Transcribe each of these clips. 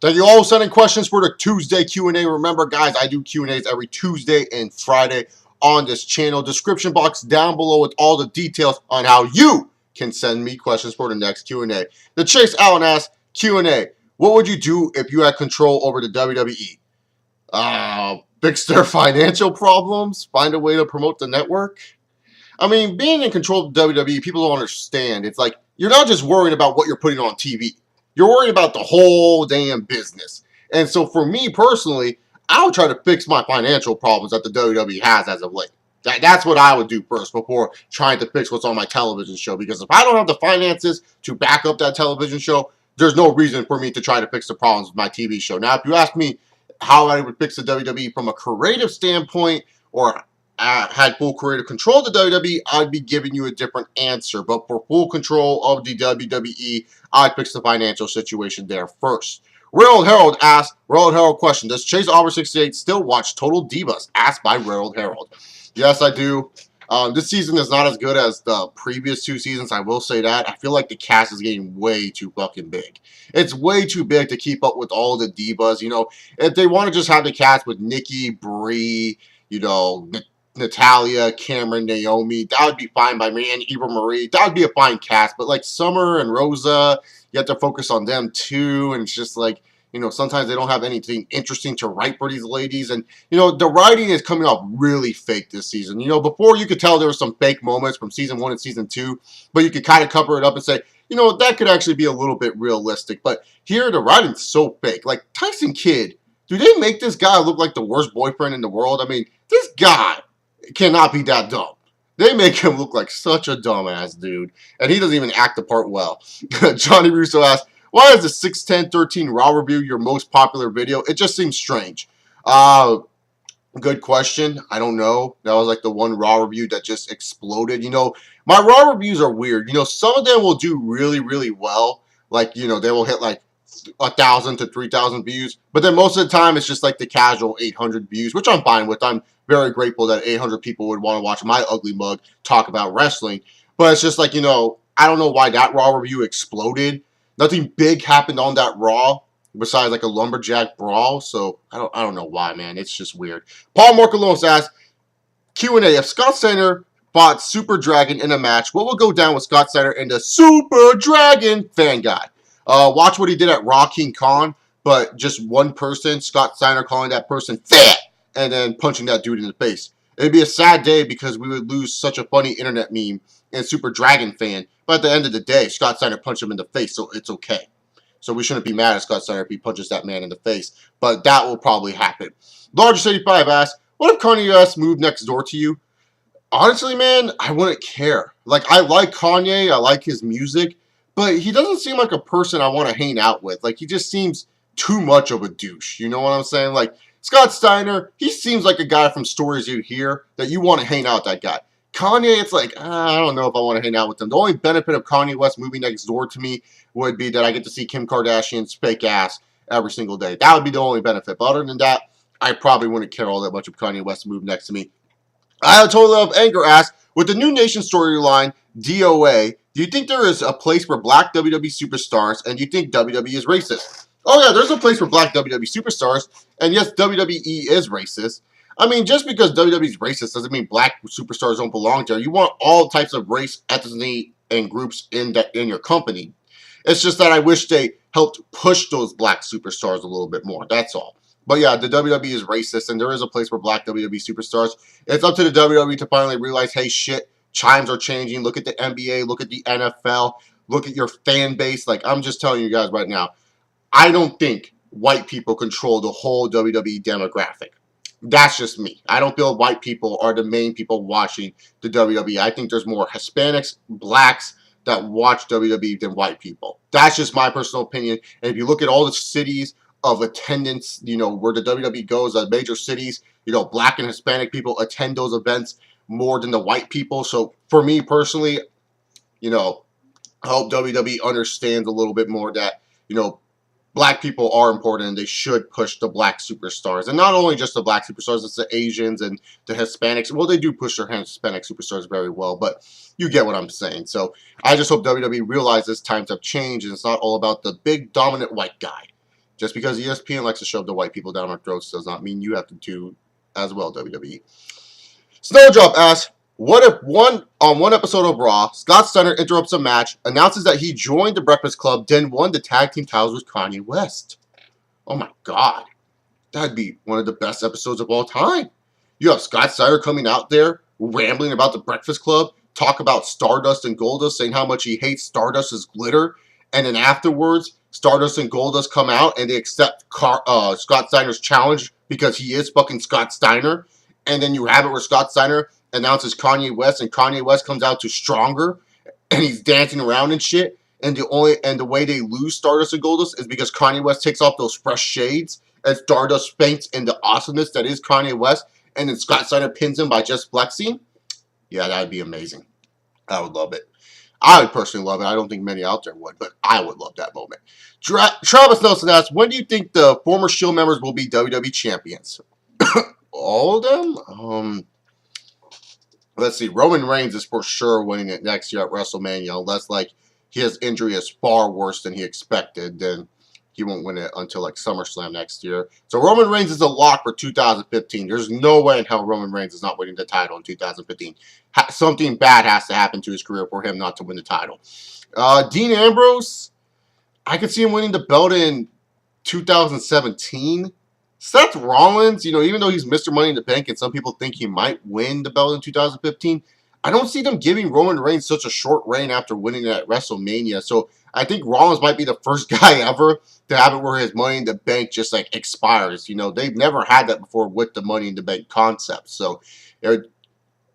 Thank you all for sending questions for the Tuesday Q&A. Remember, guys, I do Q&As every Tuesday and Friday on this channel. Description box down below with all the details on how you can send me questions for the next Q&A. The Chase Allen asks, Q&A, what would you do if you had control over the WWE? Fix their financial problems? Find a way to promote the network? I mean, being in control of the WWE, people don't understand. It's like, you're not just worrying about what you're putting on TV. You're worried about the whole damn business. And so for me personally, I would try to fix my financial problems that the WWE has as of late. That's what I would do first before trying to fix what's on my television show. Because if I don't have the finances to back up that television show, there's no reason for me to try to fix the problems with my TV show. Now, if you ask me how I would fix the WWE from a creative standpoint or had full creative control of the WWE, I'd be giving you a different answer. But for full control of the WWE, I'd fix the financial situation there first. Railroad Herald asks, Railroad Herald question, does Chase Auburn 68 still watch Total Divas? Asked by Railroad Herald. Yes, I do. This season is not as good as the previous 2 seasons, I will say that. I feel like the cast is getting way too fucking big. It's way too big to keep up with all the divas. You know, if they want to just have the cast with Nikki, Brie, you know, Natalia, Cameron, Naomi, that would be fine by me, and Eva Marie, that would be a fine cast, but like Summer and Rosa, you have to focus on them too, and it's just like, you know, sometimes they don't have anything interesting to write for these ladies, and, you know, the writing is coming off really fake this season. You know, before you could tell there were some fake moments from season 1 and season 2, but you could kind of cover it up and say, you know, that could actually be a little bit realistic, but here the writing's so fake. Like, Tyson Kidd, do they make this guy look like the worst boyfriend in the world? I mean, this guy cannot be that dumb. They make him look like such a dumbass dude, and he doesn't even act the part well. Johnny Russo asks, why is the 61013 Raw review your most popular video? It just seems strange. Good question. I don't know. That was like the one Raw review that just exploded. You know, my Raw reviews are weird. You know, some of them will do really, really well. Like, you know, they will hit like 1,000 to 3,000 views. But then most of the time, it's just like the casual 800 views, which I'm fine with. I'm very grateful that 800 people would want to watch my ugly mug talk about wrestling. But it's just like, you know, I don't know why that Raw review exploded. Nothing big happened on that Raw besides like a lumberjack brawl. So I don't know why, man. It's just weird. Paul Morcalones asks, Q&A, if Scott Steiner fought Super Dragon in a match, what will go down with Scott Steiner and the Super Dragon fan guy? Watch what he did at Raw King Khan, but just one person, Scott Steiner, calling that person fat and then punching that dude in the face. It'd be a sad day because we would lose such a funny internet meme and Super Dragon fan. But at the end of the day, Scott Steiner punched him in the face, so it's okay. So we shouldn't be mad at Scott Steiner if he punches that man in the face. But that will probably happen. Largest85 asks, what if Kanye West moved next door to you? Honestly, man, I wouldn't care. Like, I like Kanye, I like his music, but he doesn't seem like a person I want to hang out with. Like, he just seems too much of a douche. You know what I'm saying? Like, Scott Steiner, he seems like a guy from stories you hear that you want to hang out with that guy. Kanye, it's like, I don't know if I want to hang out with him. The only benefit of Kanye West moving next door to me would be that I get to see Kim Kardashian's fake ass every single day. That would be the only benefit. But other than that, I probably wouldn't care all that much if Kanye West moved next to me. I have a total of anger asks, with the New Nation storyline, DOA, do you think there is a place for black WWE superstars, and do you think WWE is racist? Oh yeah, there's a place for black WWE superstars, and yes, WWE is racist. I mean, just because WWE is racist doesn't mean black superstars don't belong there. You want all types of race, ethnicity, and groups in your company. It's just that I wish they helped push those black superstars a little bit more. That's all. But yeah, the WWE is racist, and there is a place for black WWE superstars. It's up to the WWE to finally realize, hey, shit, times are changing. Look at the NBA. Look at the NFL. Look at your fan base. Like, I'm just telling you guys right now, I don't think white people control the whole WWE demographic. That's just me. I don't feel white people are the main people watching the WWE. I think there's more Hispanics, blacks that watch WWE than white people. That's just my personal opinion. And if you look at all the cities of attendance, you know, where the WWE goes, major cities, you know, black and Hispanic people attend those events more than the white people. So for me personally, you know, I hope WWE understands a little bit more that, you know, black people are important and they should push the black superstars. And not only just the black superstars, it's the Asians and the Hispanics. Well, they do push their Hispanic superstars very well, but you get what I'm saying. So I just hope WWE realizes times have changed and it's not all about the big dominant white guy. Just because ESPN likes to shove the white people down our throats does not mean you have to do as well, WWE. Snowdrop asks, what if on one episode of Raw, Scott Steiner interrupts a match, announces that he joined the Breakfast Club, then won the tag team titles with Kanye West? Oh my God. That'd be one of the best episodes of all time. You have Scott Steiner coming out there, rambling about the Breakfast Club, talk about Stardust and Goldust, saying how much he hates Stardust as glitter, and then afterwards, Stardust and Goldust come out and they accept Scott Steiner's challenge because he is fucking Scott Steiner. And then you have it where Scott Steiner announces Kanye West, and Kanye West comes out to Stronger, and he's dancing around and shit. And the way they lose Stardust and Goldust is because Kanye West takes off those fresh shades, and Stardust faints in the awesomeness that is Kanye West, and then Scott Steiner pins him by just flexing. Yeah, that'd be amazing. I would love it. I would personally love it. I don't think many out there would, but I would love that moment. Travis Nelson asks, when do you think the former Shield members will be WWE champions? All of them? Let's see. Roman Reigns is for sure winning it next year at WrestleMania, unless like his injury is far worse than he expected. Then he won't win it until like SummerSlam next year. So Roman Reigns is a lock for 2015. There's no way in hell Roman Reigns is not winning the title in 2015. Something bad has to happen to his career for him not to win the title. Dean Ambrose, I could see him winning the belt in 2017. Seth Rollins, even though he's Mr. Money in the Bank and some people think he might win the belt in 2015, I don't see them giving Roman Reigns such a short reign after winning it at WrestleMania. So I think Rollins might be the first guy ever to have it where his Money in the Bank just like expires. They've never had that before with the Money in the Bank concept. So it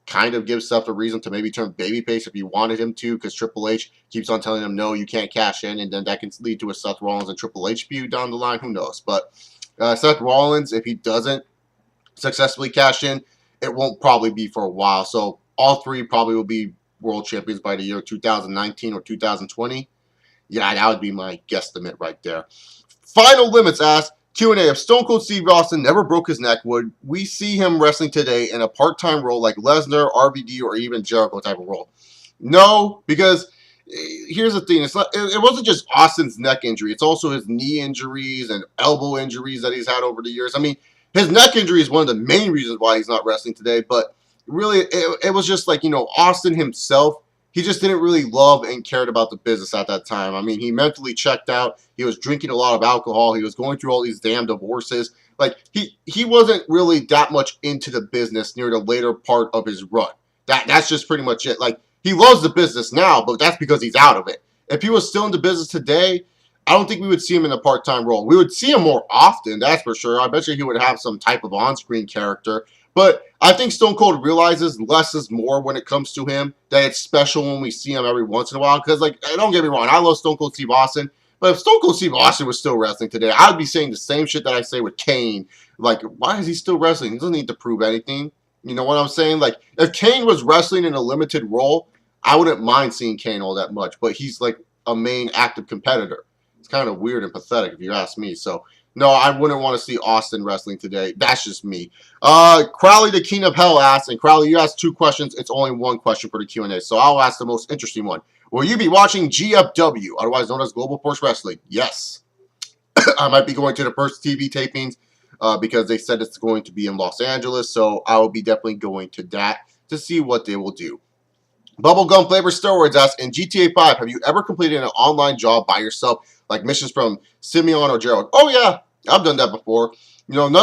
kind of gives Seth a reason to maybe turn babyface if he wanted him to, because Triple H keeps on telling him, no, you can't cash in, and then that can lead to a Seth Rollins and Triple H feud down the line. Who knows? But Seth Rollins, if he doesn't successfully cash in, it won't probably be for a while. So all three probably will be world champions by the year 2019 or 2020. Yeah, that would be my guesstimate right there. Final Limits asks, Q&A, if Stone Cold Steve Austin never broke his neck, would we see him wrestling today in a part-time role like Lesnar, RVD, or even Jericho type of role? No, because here's the thing. It wasn't just Austin's neck injury. It's also his knee injuries and elbow injuries that he's had over the years. I mean, his neck injury is one of the main reasons why he's not wrestling today. But really, it was just like, Austin himself, he just didn't really love and cared about the business at that time. I mean, he mentally checked out. He was drinking a lot of alcohol. He was going through all these damn divorces. Like, he wasn't really that much into the business near the later part of his run. That's just pretty much it. Like, he loves the business now, but that's because he's out of it. If he was still in the business today, I don't think we would see him in a part-time role. We would see him more often, that's for sure. I bet you he would have some type of on-screen character. But I think Stone Cold realizes less is more when it comes to him, that it's special when we see him every once in a while. Because, like, don't get me wrong, I love Stone Cold Steve Austin. But if Stone Cold Steve Austin was still wrestling today, I would be saying the same shit that I say with Kane. Like, why is he still wrestling? He doesn't need to prove anything. You know what I'm saying? Like, if Kane was wrestling in a limited role, I wouldn't mind seeing Kane all that much. But he's, like, a main active competitor. It's kind of weird and pathetic if you ask me. So, no, I wouldn't want to see Austin wrestling today. That's just me. Crowley, the King of Hell asks, and Crowley, you asked 2 questions. It's only 1 question for the Q&A. So I'll ask the most interesting one. Will you be watching GFW, otherwise known as Global Force Wrestling? Yes. I might be going to the first TV tapings because they said it's going to be in Los Angeles. So I will be definitely going to that to see what they will do. Bubblegum Flavor Steroids asks, in GTA 5, have you ever completed an online job by yourself, like missions from Simeon or Gerald? Oh, yeah, I've done that before. Some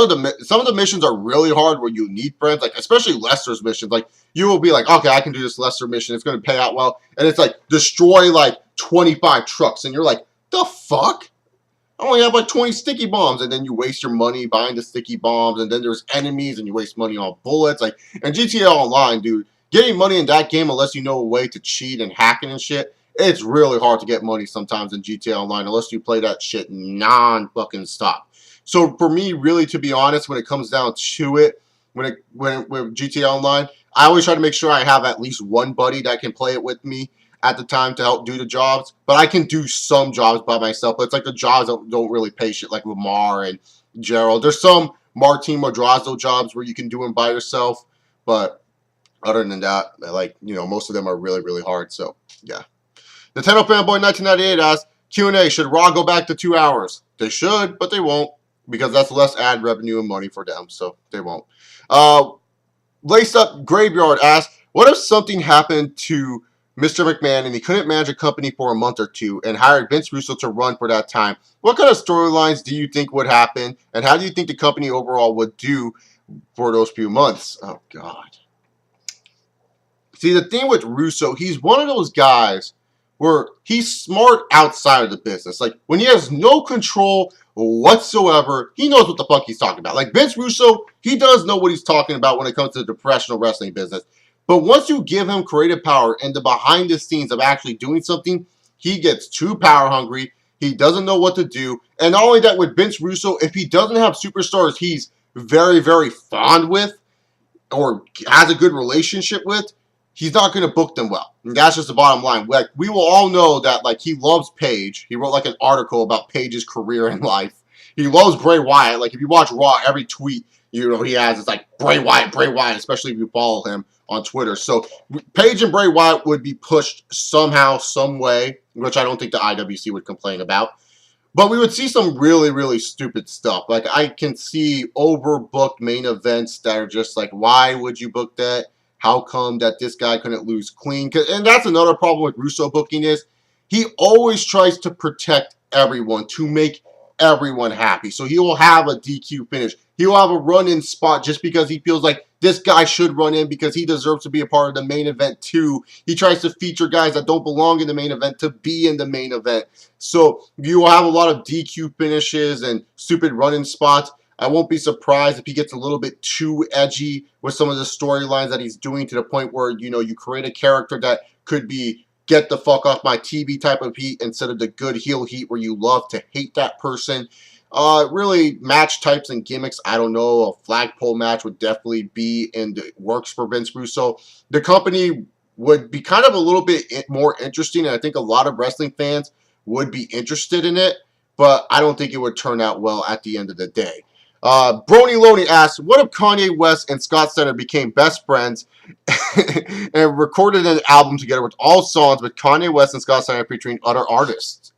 of the missions are really hard where you need friends, like especially Lester's missions. Like, you will be like, okay, I can do this Lester mission. It's going to pay out well. And it's like, destroy like 25 trucks. And you're like, the fuck? I only have like 20 sticky bombs. And then you waste your money buying the sticky bombs. And then there's enemies and you waste money on bullets. Like, and GTA Online, dude, getting money in that game, unless you know a way to cheat and hacking and shit, it's really hard to get money sometimes in GTA Online, unless you play that shit non-fucking stop. So for me, really, to be honest, when it comes down to it, with GTA Online, I always try to make sure I have at least one buddy that can play it with me at the time to help do the jobs. But I can do some jobs by myself. But it's like the jobs that don't really pay shit, like Lamar and Gerald. There's some Martin Madrazo jobs where you can do them by yourself. But other than that, like, most of them are really, really hard. So, yeah. Nintendo Fanboy 1998 asks, Q&A, should Raw go back to 2 hours? They should, but they won't, because that's less ad revenue and money for them, so they won't. Lace Up Graveyard asks, what if something happened to Mr. McMahon and he couldn't manage a company for a month or two and hired Vince Russo to run for that time? What kind of storylines do you think would happen, and how do you think the company overall would do for those few months? Oh, God. See, the thing with Russo, he's one of those guys where he's smart outside of the business. Like, when he has no control whatsoever, he knows what the fuck he's talking about. Like, Vince Russo, he does know what he's talking about when it comes to the professional wrestling business. But once you give him creative power and the behind the scenes of actually doing something, he gets too power hungry. He doesn't know what to do. And not only that, with Vince Russo, if he doesn't have superstars he's very, very fond with or has a good relationship with, he's not going to book them well. And that's just the bottom line. Like, we will all know that, like, he loves Paige. He wrote, like, an article about Paige's career in life. He loves Bray Wyatt. Like, if you watch Raw, every tweet, you know, he has, it's like, Bray Wyatt, especially if you follow him on Twitter. So, Paige and Bray Wyatt would be pushed somehow, some way, which I don't think the IWC would complain about. But we would see some really, really stupid stuff. Like, I can see overbooked main events that are just like, why would you book that? How come that this guy couldn't lose clean? And that's another problem with Russo booking is he always tries to protect everyone, to make everyone happy. So he will have a DQ finish. He will have a run-in spot just because he feels like this guy should run in because he deserves to be a part of the main event too. He tries to feature guys that don't belong in the main event to be in the main event. So you will have a lot of DQ finishes and stupid run-in spots. I won't be surprised if he gets a little bit too edgy with some of the storylines that he's doing to the point where, you know, you create a character that could be get the fuck off my TV type of heat instead of the good heel heat where you love to hate that person. Really, match types and gimmicks, I don't know. A flagpole match would definitely be in the works for Vince Russo. The company would be kind of a little bit more interesting, and I think a lot of wrestling fans would be interested in it, but I don't think it would turn out well at the end of the day. Brony Loney asks, what if Kanye West and Scott Steiner became best friends and recorded an album together with all songs with Kanye West and Scott Steiner featuring other artists?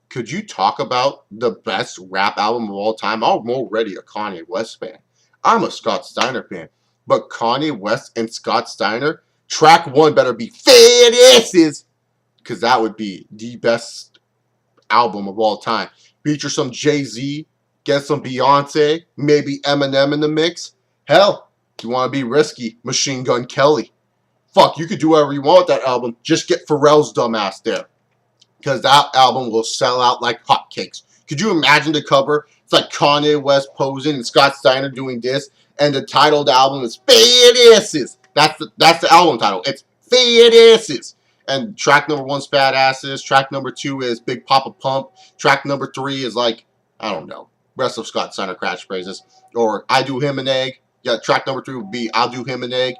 Could you talk about the best rap album of all time? I'm already a Kanye West fan. I'm a Scott Steiner fan. But Kanye West and Scott Steiner, track one better be Fat Asses, because that would be the best album of all time. Feature some Jay-Z, get some Beyonce, maybe Eminem in the mix. Hell, if you want to be risky, Machine Gun Kelly. Fuck, you could do whatever you want with that album. Just get Pharrell's dumbass there, because that album will sell out like hotcakes. Could you imagine the cover? It's like Kanye West posing and Scott Steiner doing this, and the title of the album is Fat Asses. That's the album title. It's Fat Asses. And track number one's Fat Asses. Track number two is Big Papa Pump. Track number three is like, I don't know, rest of Scott Steiner catchphrases. Or I Do Him an Egg. Yeah, track number three would be I'll Do Him an Egg.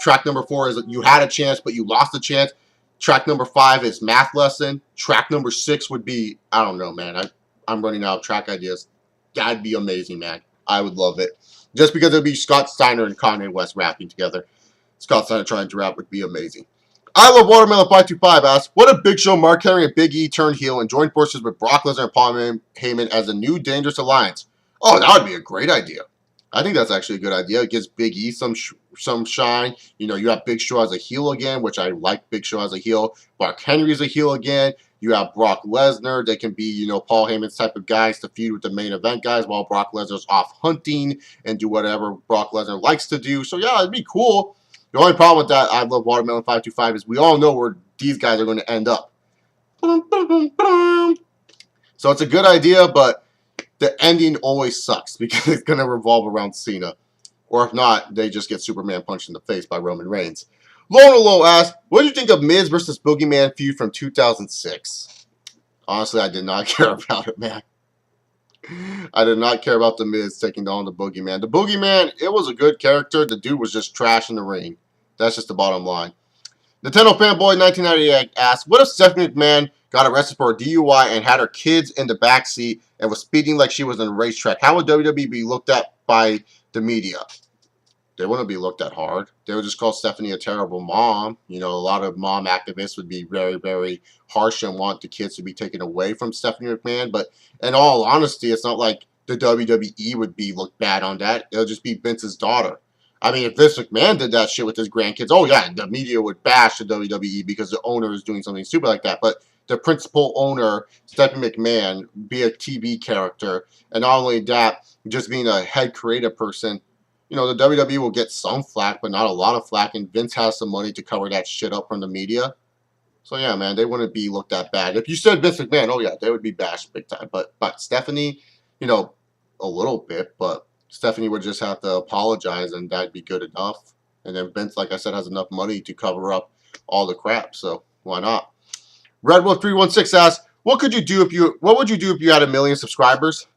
Track number four is You Had a Chance, but You Lost a Chance. Track number five is Math Lesson. Track number six would be, I don't know, man. I'm running out of track ideas. That'd be amazing, man. I would love it. Just because it would be Scott Steiner and Kanye West rapping together. Scott Steiner trying to rap would be amazing. I Love Watermelon 525 asks, what if Big Show, Mark Henry, and Big E turned heel and joined forces with Brock Lesnar and Paul Heyman as a new Dangerous Alliance? Oh, that would be a great idea. I think that's actually a good idea. It gives Big E some shine. You know, you have Big Show as a heel again, which I like Big Show as a heel. Mark Henry's a heel again. You have Brock Lesnar. They can be, you know, Paul Heyman's type of guys to feud with the main event guys while Brock Lesnar's off hunting and do whatever Brock Lesnar likes to do. So, yeah, it'd be cool. The only problem with that, I Love Watermelon 525, is we all know where these guys are going to end up. So it's a good idea, but the ending always sucks because it's going to revolve around Cena. Or if not, they just get Superman punched in the face by Roman Reigns. Lona Low asks, what do you think of Miz versus Boogeyman feud from 2006? Honestly, I did not care about it, man. I did not care about the Miz taking down the Boogeyman. The Boogeyman, it was a good character. The dude was just trash in the ring. That's just the bottom line. Nintendo Fanboy 1998 asks, what if Stephanie McMahon got arrested for a DUI and had her kids in the backseat and was speeding like she was on a racetrack? How would WWE be looked at by the media? they wouldn't be looked at hard. They would just call Stephanie a terrible mom. You know, a lot of mom activists would be very, very harsh and want the kids to be taken away from Stephanie McMahon. But in all honesty, it's not like the WWE would be looked bad on that. It'll just be Vince's daughter. I mean, if Vince McMahon did that shit with his grandkids, oh yeah, the media would bash the WWE because the owner is doing something stupid like that. But the principal owner, Stephanie McMahon, be a TV character, and not only that, just being a head creative person, you know, the WWE will get some flack, but not a lot of flack, and Vince has some money to cover that shit up from the media. So yeah, man, they wouldn't be looked at bad. If you said Vince McMahon, oh yeah, they would be bashed big time. But Stephanie, you know, a little bit, but Stephanie would just have to apologize, and that'd be good enough. And then Vince, like I said, has enough money to cover up all the crap, so why not? Redwolf316 asks, what would you do if you had 1 million subscribers?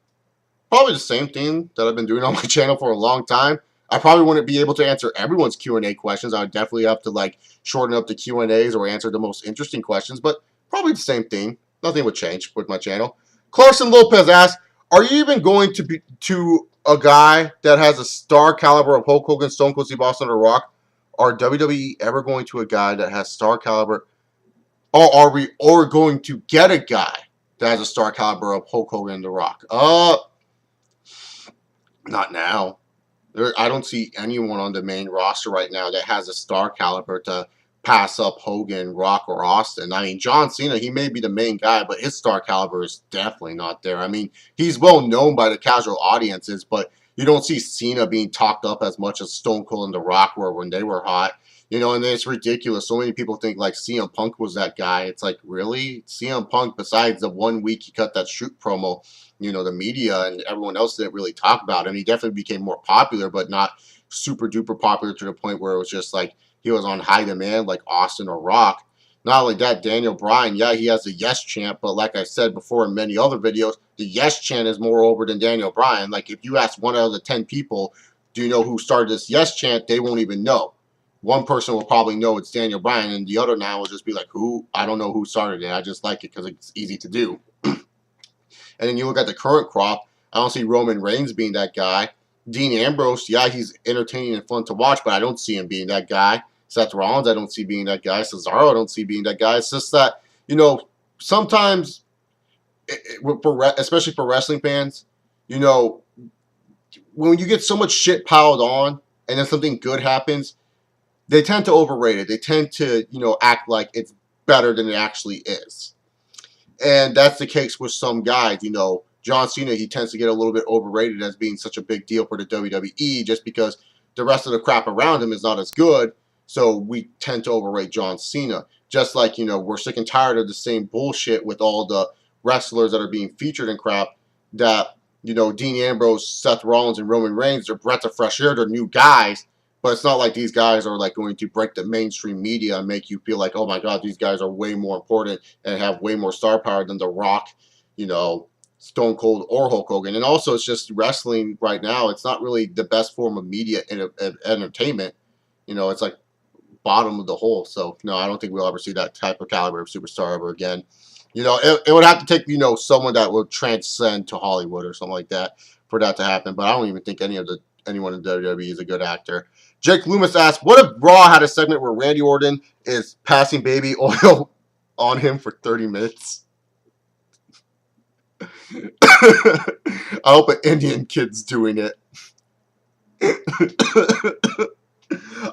Probably the same thing that I've been doing on my channel for a long time. I probably wouldn't be able to answer everyone's Q&A questions. I would definitely have to like shorten up the Q&As or answer the most interesting questions, but probably the same thing. Nothing would change with my channel. Clarkson Lopez asks, are you even going to be to a guy that has a star caliber of Hulk Hogan, Stone Cold Steve Austin, or Rock? Are WWE ever going to a guy that has star caliber? Or are we going to get a guy that has a star caliber of Hulk Hogan and The Rock? Not now. I don't see anyone on the main roster right now that has a star caliber to pass up Hogan, Rock, or Austin. I mean, John Cena, he may be the main guy, but his star caliber is definitely not there. I mean, he's well known by the casual audiences, but you don't see Cena being talked up as much as Stone Cold and The Rock were when they were hot. You know, and it's ridiculous. So many people think, like, CM Punk was that guy. It's like, really? CM Punk, besides the 1 week he cut that shoot promo, you know, the media and everyone else didn't really talk about him. He definitely became more popular, but not super duper popular to the point where it was just like he was on high demand like Austin or Rock. Not only that, Daniel Bryan, yeah, he has the yes chant, but like I said before in many other videos, the yes chant is more over than Daniel Bryan. Like, if you ask 1 out of the 10 people, do you know who started this yes chant, they won't even know. One person will probably know it's Daniel Bryan, and the other now will just be like, who? I don't know who started it. I just like it because it's easy to do. And then you look at the current crop, I don't see Roman Reigns being that guy. Dean Ambrose, yeah, he's entertaining and fun to watch, but I don't see him being that guy. Seth Rollins, I don't see being that guy. Cesaro, I don't see being that guy. It's just that, you know, sometimes, especially for wrestling fans, you know, when you get so much shit piled on and then something good happens, they tend to overrate it. They tend to, you know, act like it's better than it actually is. And that's the case with some guys. You know, John Cena, he tends to get a little bit overrated as being such a big deal for the WWE just because the rest of the crap around him is not as good. So we tend to overrate John Cena. Just like, you know, we're sick and tired of the same bullshit with all the wrestlers that are being featured in crap that, you know, Dean Ambrose, Seth Rollins, and Roman Reigns, they're breaths of fresh air. They're new guys. But it's not like these guys are like going to break the mainstream media and make you feel like, oh my God, these guys are way more important and have way more star power than The Rock, you know, Stone Cold, or Hulk Hogan. And also, it's just wrestling right now. It's not really the best form of media entertainment. You know, it's like bottom of the hole. So, no, I don't think we'll ever see that type of caliber of superstar ever again. You know, it would have to take, you know, someone that will transcend to Hollywood or something like that for that to happen. But I don't even think anyone in WWE is a good actor. Jake Loomis asks, what if Raw had a segment where Randy Orton is passing baby oil on him for 30 minutes? I hope an Indian kid's doing it.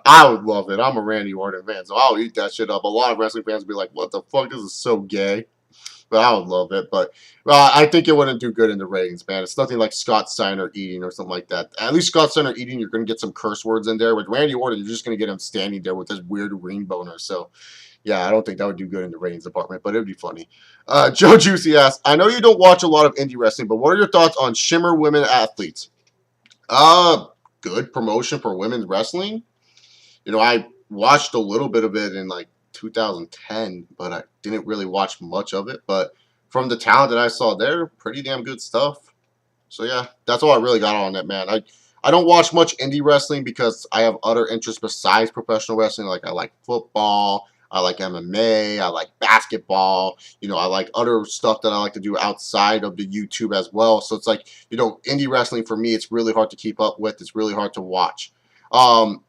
I would love it. I'm a Randy Orton fan, so I'll eat that shit up. A lot of wrestling fans will be like, what the fuck? This is so gay. But I would love it. But I think it wouldn't do good in the ratings, man. It's nothing like Scott Steiner eating or something like that. At least Scott Steiner eating, you're going to get some curse words in there. With Randy Orton, you're just going to get him standing there with this weird ring boner. So, yeah, I don't think that would do good in the ratings department, but it would be funny. Joe Juicy asks, I know you don't watch a lot of indie wrestling, but what are your thoughts on Shimmer women athletes? Good promotion for women's wrestling. You know, I watched a little bit of it in like 2010, but I didn't really watch much of it. But from the talent that I saw there, pretty damn good stuff. So yeah, that's all I really got on it, man. I don't watch much indie wrestling because I have other interests besides professional wrestling. Like, I like football, I like MMA, I like basketball. You know, I like other stuff that I like to do outside of the YouTube as well. So it's like, you know, indie wrestling for me, it's really hard to keep up with. It's really hard to watch.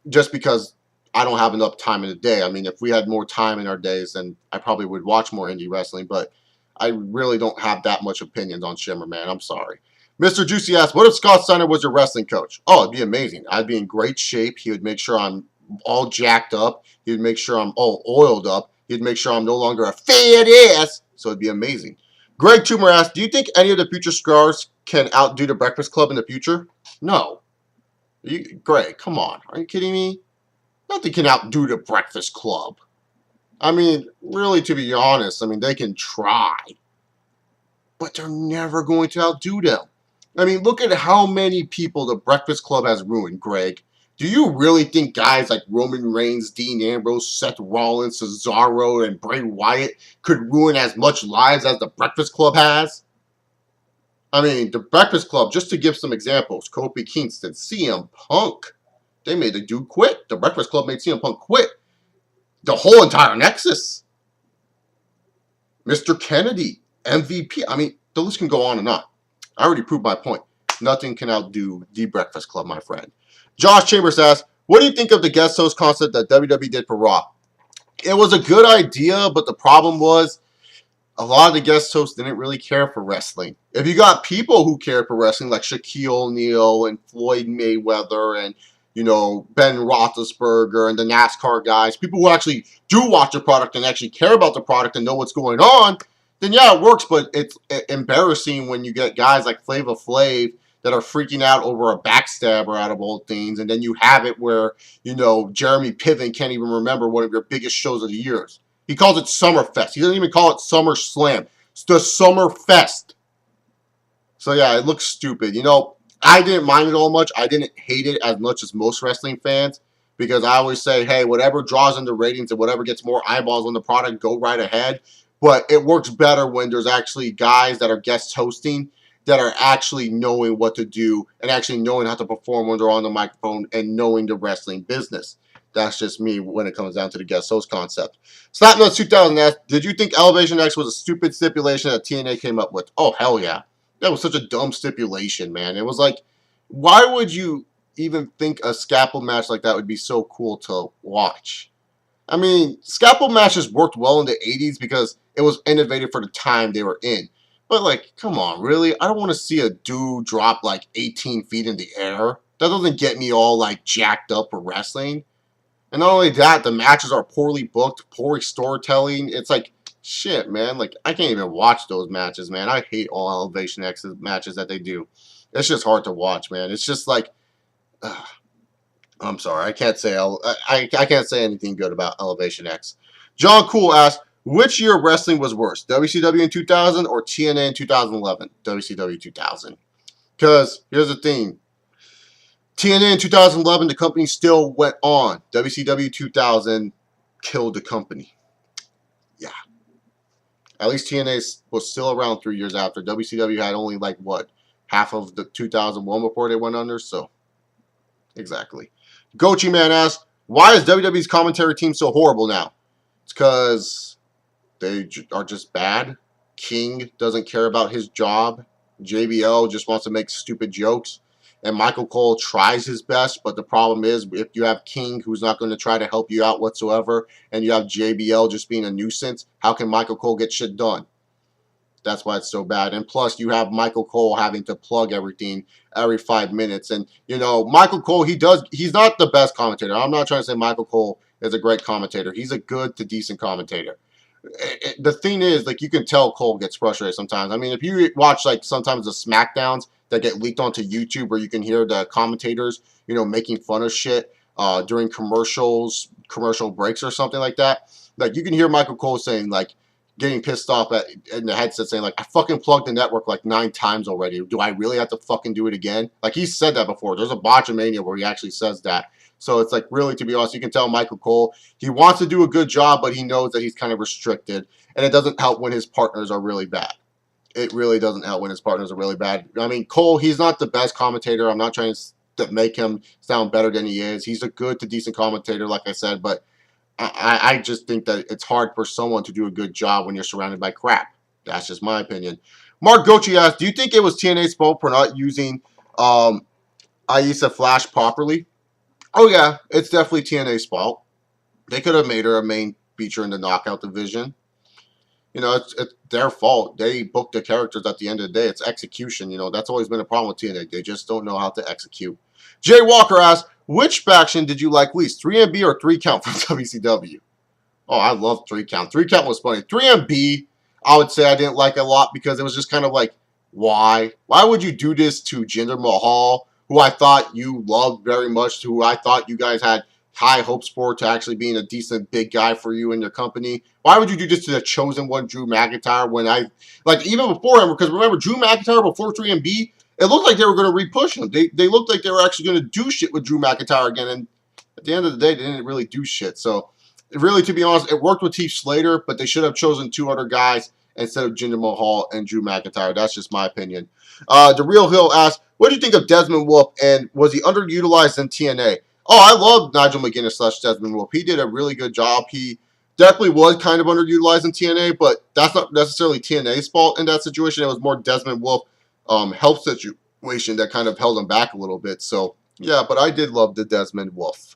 Just because I don't have enough time in the day. I mean, if we had more time in our days, then I probably would watch more indie wrestling, but I really don't have that much opinions on Shimmer, man. I'm sorry. Mr. Juicy asks, what if Scott Steiner was your wrestling coach? Oh, it'd be amazing. I'd be in great shape. He would make sure I'm all jacked up. He would make sure I'm all oiled up. He'd make sure I'm no longer a fat ass. So it'd be amazing. Greg Toomer asks, do you think any of the future stars can outdo the Breakfast Club in the future? No. Greg, come on. Are you kidding me? Nothing can outdo the Breakfast Club. I mean, really, to be honest, I mean, they can try. But they're never going to outdo them. I mean, look at how many people the Breakfast Club has ruined, Greg. Do you really think guys like Roman Reigns, Dean Ambrose, Seth Rollins, Cesaro, and Bray Wyatt could ruin as much lives as the Breakfast Club has? I mean, the Breakfast Club, just to give some examples, Kofi Kingston, CM Punk, they made the dude quit. The Breakfast Club made CM Punk quit. The whole entire Nexus. Mr. Kennedy, MVP. I mean, the list can go on and on. I already proved my point. Nothing can outdo the Breakfast Club, my friend. Josh Chambers asks, what do you think of the guest host concept that WWE did for Raw? It was a good idea, but the problem was a lot of the guest hosts didn't really care for wrestling. If you got people who care for wrestling, like Shaquille O'Neal and Floyd Mayweather and, you know, Ben Roethlisberger and the NASCAR guys, people who actually do watch the product and actually care about the product and know what's going on, then yeah, it works, but it's embarrassing when you get guys like Flava Flav that are freaking out over a backstabber out of all things, and then you have it where, you know, Jeremy Piven can't even remember one of your biggest shows of the years. He calls it Summerfest. He doesn't even call it Summer Slam. It's the Summerfest. So yeah, it looks stupid. You know, I didn't mind it all much. I didn't hate it as much as most wrestling fans, because I always say, hey, whatever draws in the ratings and whatever gets more eyeballs on the product, go right ahead. But it works better when there's actually guys that are guest hosting that are actually knowing what to do and actually knowing how to perform when they're on the microphone and knowing the wrestling business. That's just me when it comes down to the guest host concept. Slapnuts 2000 asked, did you think Elevation X was a stupid stipulation that TNA came up with? Oh, hell yeah. That was such a dumb stipulation, man. It was like, why would you even think a scalpel match like that would be so cool to watch? I mean, scalpel matches worked well in the 80s because it was innovative for the time they were in. But, like, come on, really? I don't want to see a dude drop, like, 18 feet in the air. That doesn't get me all, like, jacked up for wrestling. And not only that, the matches are poorly booked, poor storytelling. It's like, shit, man. Like, I can't even watch those matches, man. I hate all Elevation X matches that they do. It's just hard to watch, man. It's just like, I'm sorry. I can't say I can't say anything good about Elevation X. John Cool asks, which year wrestling was worse, WCW in 2000 or TNA in 2011? WCW 2000. Because here's the thing. TNA in 2011, the company still went on. WCW 2000 killed the company. Yeah. At least TNA was still around 3 years after. WCW had only, like, what, half of the 2001 before they went under? So, exactly. Gochi Man asks, why is WWE's commentary team so horrible now? It's because they are just bad. King doesn't care about his job. JBL just wants to make stupid jokes. And Michael Cole tries his best, but the problem is if you have King who's not going to try to help you out whatsoever, and you have JBL just being a nuisance, how can Michael Cole get shit done? That's why it's so bad. And plus, you have Michael Cole having to plug everything every 5 minutes. And, you know, Michael Cole, he's not the best commentator. I'm not trying to say Michael Cole is a great commentator. He's a good to decent commentator. The thing is, like, you can tell Cole gets frustrated sometimes. I mean, if you watch, like, sometimes the SmackDowns that get leaked onto YouTube where you can hear the commentators, you know, making fun of shit during commercial breaks or something like that. Like, you can hear Michael Cole saying, like, getting pissed off in the headset saying, like, I fucking plugged the network like 9 times already. Do I really have to fucking do it again? Like, he said that before. There's a Botchamania where he actually says that. So it's like, really, to be honest, you can tell Michael Cole, he wants to do a good job, but he knows that he's kind of restricted. And it doesn't help when his partners are really bad. It really doesn't help when his partners are really bad. I mean, Cole, he's not the best commentator. I'm not trying to make him sound better than he is. He's a good to decent commentator, like I said, but I just think that it's hard for someone to do a good job when you're surrounded by crap. That's just my opinion. Mark Gochi asked, do you think it was TNA's fault for not using Aisa Flash properly? Oh yeah, it's definitely TNA's fault. They could have made her a main feature in the knockout division. You know, it's their fault. They booked the characters at the end of the day. It's execution. You know, that's always been a problem with TNA. They just don't know how to execute. Jay Walker asks, which faction did you like least, 3MB or 3 Count from WCW? Oh, I love 3 Count. 3 Count was funny. 3MB, I would say I didn't like a lot because it was just kind of like, why? Why would you do this to Jinder Mahal, who I thought you loved very much, who I thought you guys had high hopes for to actually being a decent big guy for you in your company? Why would you do this to the chosen one, Drew McIntyre, when even before him, because remember, Drew McIntyre before 3MB, it looked like they were going to repush him. They looked like they were actually going to do shit with Drew McIntyre again, and at the end of the day, they didn't really do shit. So, really, to be honest, it worked with Heath Slater, but they should have chosen 2 other guys instead of Jinder Mahal and Drew McIntyre. That's just my opinion. The Real Hill asks, what do you think of Desmond Wolfe, and was he underutilized in TNA? Oh, I love Nigel McGuinness / Desmond Wolfe. He did a really good job. He definitely was kind of underutilized in TNA, but that's not necessarily TNA's fault in that situation. It was more Desmond Wolfe help situation that kind of held him back a little bit. So, yeah, but I did love the Desmond Wolfe.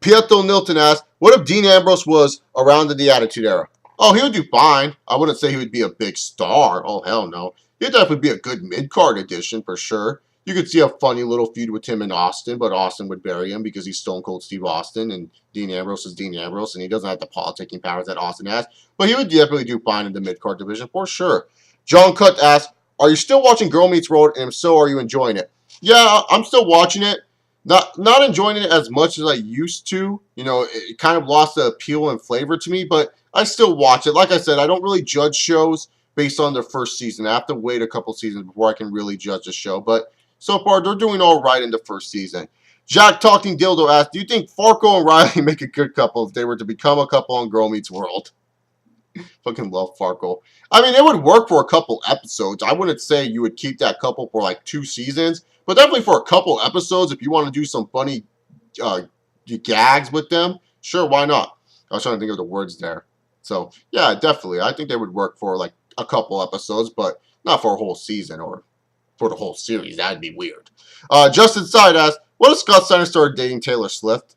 Pietro Nilton asks, what if Dean Ambrose was around in the Attitude Era? Oh, he would do fine. I wouldn't say he would be a big star. Oh, hell no. He'd definitely be a good mid-card addition for sure. You could see a funny little feud with him and Austin, but Austin would bury him because he's Stone Cold Steve Austin, and Dean Ambrose is Dean Ambrose, and he doesn't have the politicking powers that Austin has. But he would definitely do fine in the mid-card division for sure. John Cutt asks, are you still watching Girl Meets World, and if so, are you enjoying it? Yeah, I'm still watching it. Not enjoying it as much as I used to. You know, it kind of lost the appeal and flavor to me, but I still watch it. Like I said, I don't really judge shows based on their first season. I have to wait a couple seasons before I can really judge a show, but so far they're doing all right in the first season. Jack Talking Dildo asks, do you think Farkle and Riley make a good couple if they were to become a couple on Girl Meets World? Fucking love Farkle. I mean, it would work for a couple episodes. I wouldn't say you would keep that couple for like 2 seasons, but definitely for a couple episodes, if you want to do some funny gags with them, sure, why not? I was trying to think of the words there. So, yeah, definitely. I think they would work for like a couple episodes, but not for a whole season or for the whole series. That'd be weird. Justin Side asks, what if Scott Steiner started dating Taylor Swift?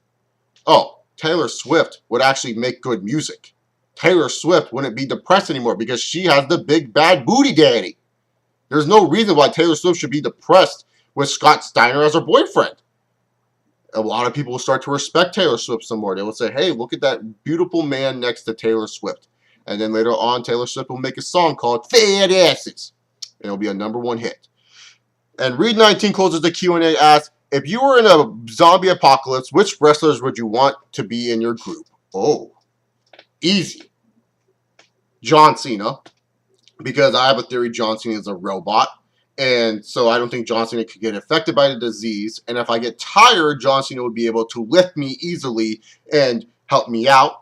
Oh, Taylor Swift would actually make good music. Taylor Swift wouldn't be depressed anymore because she has the big bad booty daddy. There's no reason why Taylor Swift should be depressed with Scott Steiner as her boyfriend. A lot of people will start to respect Taylor Swift some more. They will say, hey, look at that beautiful man next to Taylor Swift. And then later on, Taylor Swift will make a song called Fat Asses. And it'll be a #1 hit. And Reed19 closes the Q&A, asks, if you were in a zombie apocalypse, which wrestlers would you want to be in your group? Oh, easy. John Cena, because I have a theory John Cena is a robot, and so I don't think John Cena could get affected by the disease, and if I get tired, John Cena would be able to lift me easily and help me out.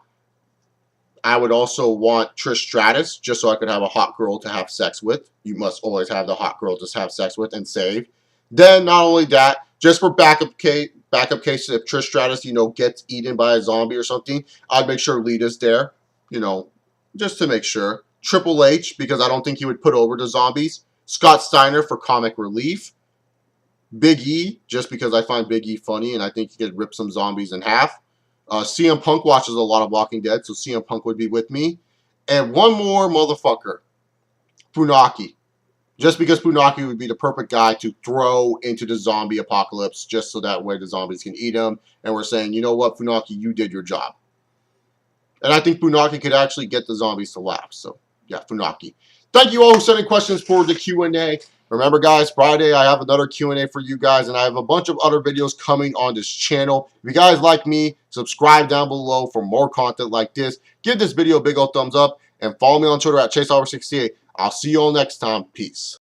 I would also want Trish Stratus, just so I could have a hot girl to have sex with. You must always have the hot girl to have sex with and save. Then, not only that, just for backup cases, if Trish Stratus, gets eaten by a zombie or something, I'd make sure Lita's there, just to make sure. Triple H, because I don't think he would put over the zombies. Scott Steiner for comic relief. Big E, just because I find Big E funny and I think he could rip some zombies in half. CM Punk watches a lot of Walking Dead, so CM Punk would be with me. And one more motherfucker, Funaki. Just because Funaki would be the perfect guy to throw into the zombie apocalypse, just so that way the zombies can eat him. And we're saying, you know what, Funaki, you did your job. And I think Funaki could actually get the zombies to laugh. So, yeah, Funaki. Thank you all for sending questions for the Q&A. Remember, guys, Friday I have another Q&A for you guys, and I have a bunch of other videos coming on this channel. If you guys like me, subscribe down below for more content like this. Give this video a big old thumbs up, and follow me on Twitter at ChaseOver68. I'll see you all next time. Peace.